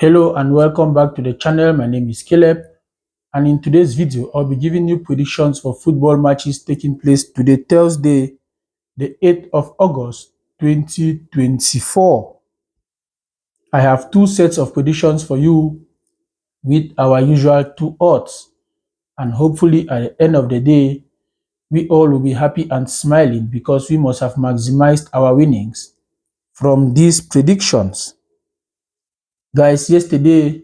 Hello and welcome back to the channel. My name is Caleb, and in today's video I'll be giving you predictions for football matches taking place today, Thursday the 8th of August 2024. I have two sets of predictions for you with our usual two odds, and hopefully at the end of the day we all will be happy and smiling because we must have maximized our winnings from these predictions. Guys, yesterday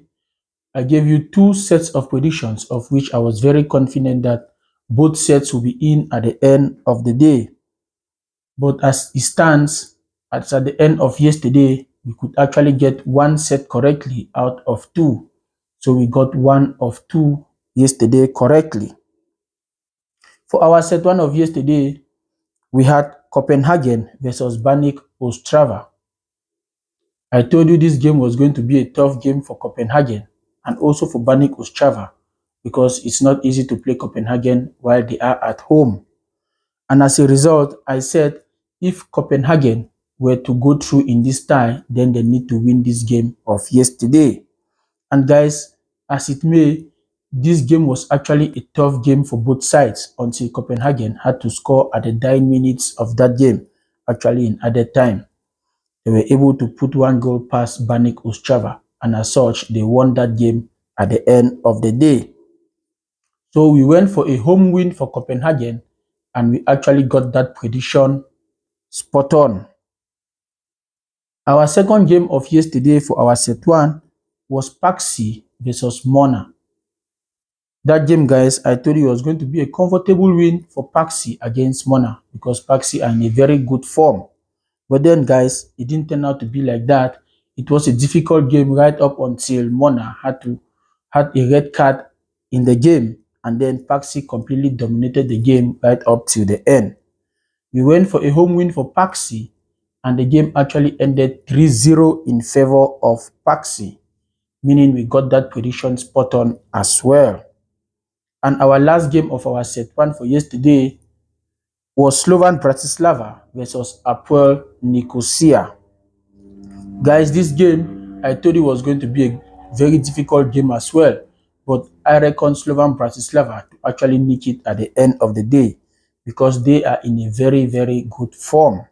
I gave you two sets of predictions, of which I was very confident that both sets will be in at the end of the day. But as it stands, at the end of yesterday, we could actually get one set correctly out of two. So we got one of two yesterday correctly. For our set one of yesterday, we had Copenhagen versus Banik Ostrava. I told you this game was going to be a tough game for Copenhagen and also for Banik Ostrava, because it's not easy to play Copenhagen while they are at home. And as a result, I said if Copenhagen were to go through in this tie, then they need to win this game of yesterday. And guys, as it may, this game was actually a tough game for both sides until Copenhagen had to score at the dying minutes of that game, actually in added time. They were able to put one goal past Banik Ostrava, and as such, they won that game at the end of the day. So we went for a home win for Copenhagen, and we actually got that prediction spot on. Our second game of yesterday for our set one was Paxi versus Mona. That game, guys, I told you it was going to be a comfortable win for Paxi against Mona because Paxi are in a very good form. But then, guys, it didn't turn out to be like that. It was a difficult game right up until Mona had a red card in the game, and then Paxi completely dominated the game right up till the end. We went for a home win for Paxi, and the game actually ended 3-0 in favor of Paxi, meaning we got that prediction spot on as well. And our last game of our set one for yesterday was Slovan Bratislava versus Apoel Nicosia. Guys, this game I told you was going to be a very difficult game as well, but I reckon Slovan Bratislava to actually nick it at the end of the day because they are in a very, very good form.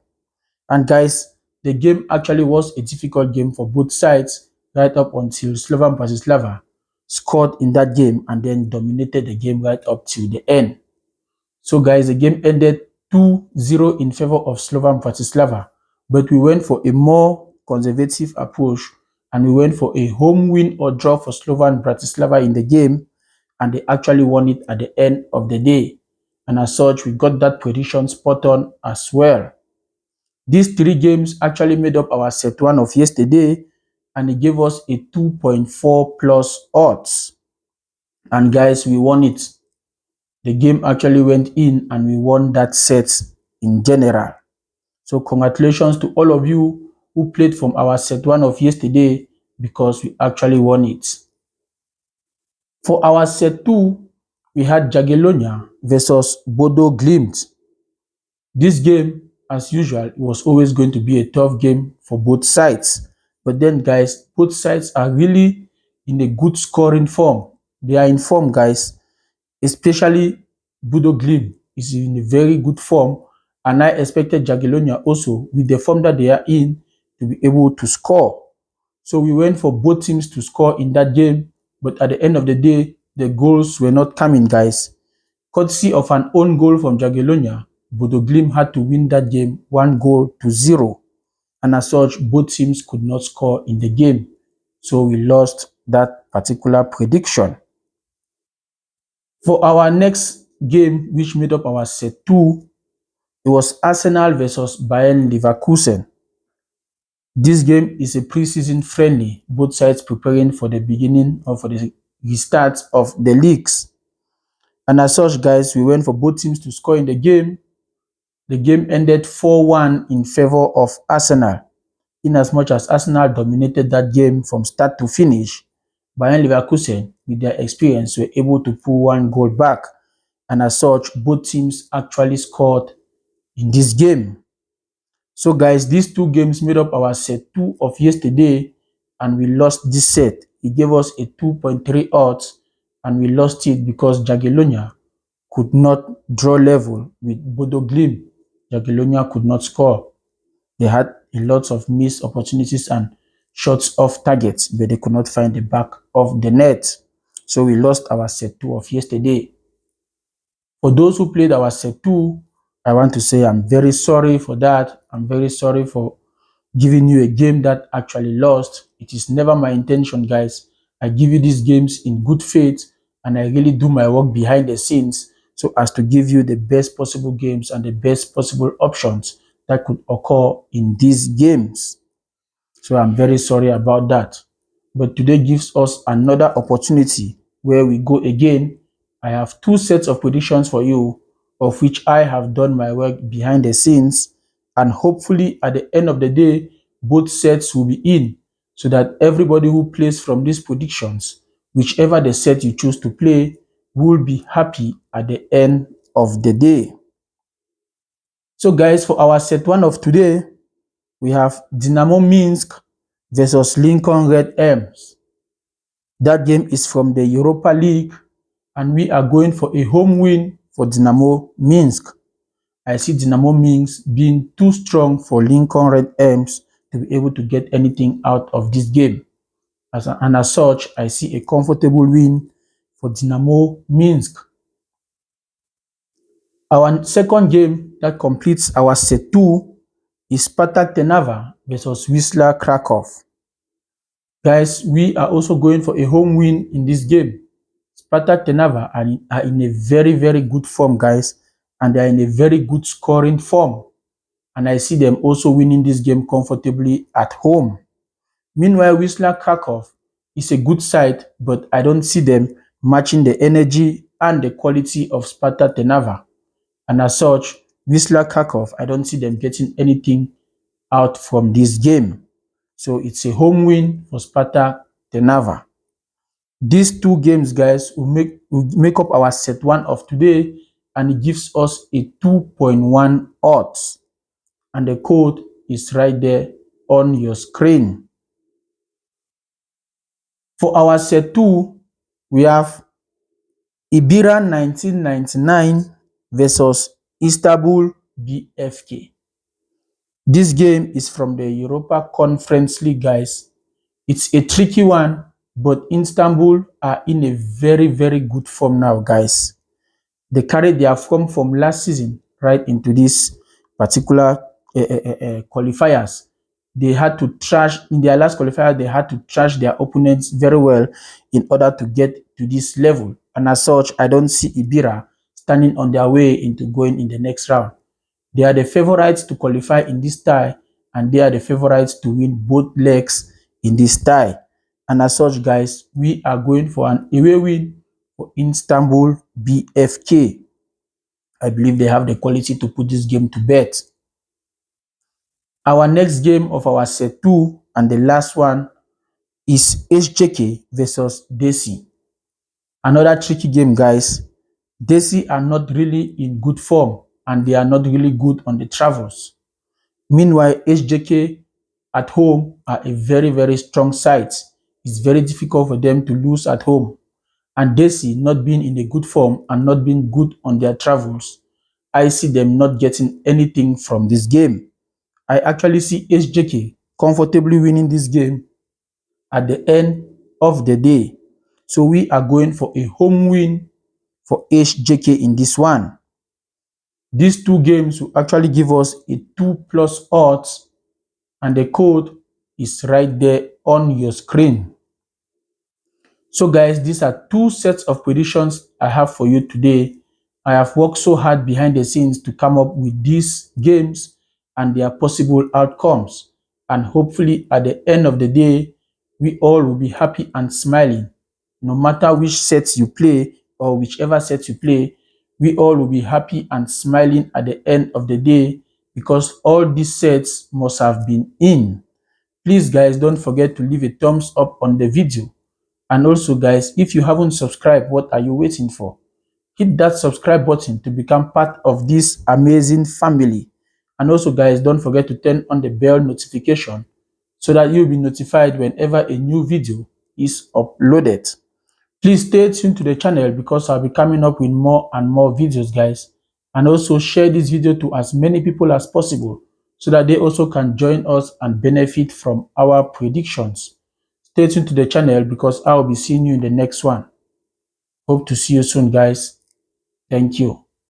And guys, the game actually was a difficult game for both sides right up until Slovan Bratislava scored in that game and then dominated the game right up to the end. So guys, the game ended 2-0 in favor of Slovan Bratislava, but we went for a more conservative approach and we went for a home win or draw for Slovan Bratislava in the game, and they actually won it at the end of the day. And as such, we got that prediction spot on as well. These three games actually made up our set one of yesterday, and it gave us a 2.4 plus odds. And guys, we won it. The game actually went in and we won that set in general. So congratulations to all of you who played from our set one of yesterday, because we actually won it. For our set two, we had Jagiellonia versus Bodo Glimt. This game, as usual, was always going to be a tough game for both sides. But then, guys, both sides are really in a good scoring form. They are in form, guys. Especially Bodo Glimt is in a very good form, and I expected Jagiellonia also, with the form that they are in, to be able to score. So we went for both teams to score in that game, but at the end of the day, the goals were not coming, guys. Courtesy of an own goal from Jagiellonia, Bodo Glimt had to win that game 1-0, and as such, both teams could not score in the game. So we lost that particular prediction. For our next game, which made up our set two, it was Arsenal versus Bayern Leverkusen. This game is a preseason friendly, both sides preparing for the beginning or for the restart of the leagues. And as such, guys, we went for both teams to score in the game. The game ended 4-1 in favor of Arsenal. In as much as Arsenal dominated that game from start to finish, Bayern Leverkusen, with their experience, were able to pull one goal back. And as such, both teams actually scored in this game. So guys, these two games made up our set two of yesterday, and we lost this set. He gave us a 2.3 odds and we lost it because Jagiellonia could not draw level with Bodo Glimt. Jagiellonia could not score. They had a lot of missed opportunities and shots off targets, but they could not find the back of the net. So we lost our set 2 of yesterday. For those who played our set 2, I want to say I'm very sorry for that. I'm very sorry for giving you a game that actually lost. It is never my intention, guys. I give you these games in good faith and I really do my work behind the scenes so as to give you the best possible games and the best possible options that could occur in these games. So I'm very sorry about that. But today gives us another opportunity where we go again. I have 2 sets of predictions for you, of which I have done my work behind the scenes. And hopefully at the end of the day, both sets will be in so that everybody who plays from these predictions, whichever the set you choose to play, will be happy at the end of the day. So guys, for our set 1 of today, we have Dynamo Minsk versus Lincoln Red Arms. That game is from the Europa League and we are going for a home win for Dynamo Minsk. I see Dynamo Minsk being too strong for Lincoln Red Arms to be able to get anything out of this game. And as such, I see a comfortable win for Dynamo Minsk. Our second game that completes our set 2 is Spartak Trnava versus Wisla Krakow. Guys, we are also going for a home win in this game. Spartak Trnava are in a very, very good form, guys, and they are in a very good scoring form. And I see them also winning this game comfortably at home. Meanwhile, Wisla Krakow is a good side, but I don't see them matching the energy and the quality of Spartak Trnava. And as such, Wisla Krakow, I don't see them getting anything out from this game. So it's a home win for Spartak Trnava. These 2 games, guys, will make up our set 1 of today, and it gives us a 2.1 odds. And the code is right there on your screen. For our set 2, we have Ibira 1999 versus Istanbul BFK. This game is from the Europa Conference League, guys. It's a tricky one, but Istanbul are in a very, very good form now, guys. They carried their form from last season right into this particular qualifiers. They had to trash, in their last qualifier, they had to trash their opponents very well in order to get to this level. And as such, I don't see Ibira standing on their way into going in the next round. They are the favorites to qualify in this tie, and they are the favorites to win both legs in this tie. And as such, guys, we are going for an away win for Istanbul BFK. I believe they have the quality to put this game to bed. Our next game of our set 2 and the last one is HJK versus Desi. Another tricky game, guys. Desi are not really in good form and they are not really good on the travels. Meanwhile, HJK at home are a very, very strong side. It's very difficult for them to lose at home. And Desi not being in a good form and not being good on their travels, I see them not getting anything from this game. I actually see HJK comfortably winning this game at the end of the day. So we are going for a home win for HJK in this one. These 2 games will actually give us a 2+ odds, and the code is right there on your screen. So guys, these are 2 sets of predictions I have for you today. I have worked so hard behind the scenes to come up with these games and their possible outcomes. And hopefully at the end of the day, we all will be happy and smiling. No matter which sets you play or whichever set you play, we all will be happy and smiling at the end of the day because all these sets must have been in. Please guys, don't forget to leave a thumbs up on the video. And also guys, if you haven't subscribed, what are you waiting for? Hit that subscribe button to become part of this amazing family. And also guys, don't forget to turn on the bell notification so that you'll be notified whenever a new video is uploaded. Please stay tuned to the channel because I'll be coming up with more and more videos, guys. And also share this video to as many people as possible so that they also can join us and benefit from our predictions. Stay tuned to the channel because I'll be seeing you in the next one. Hope to see you soon, guys. Thank you.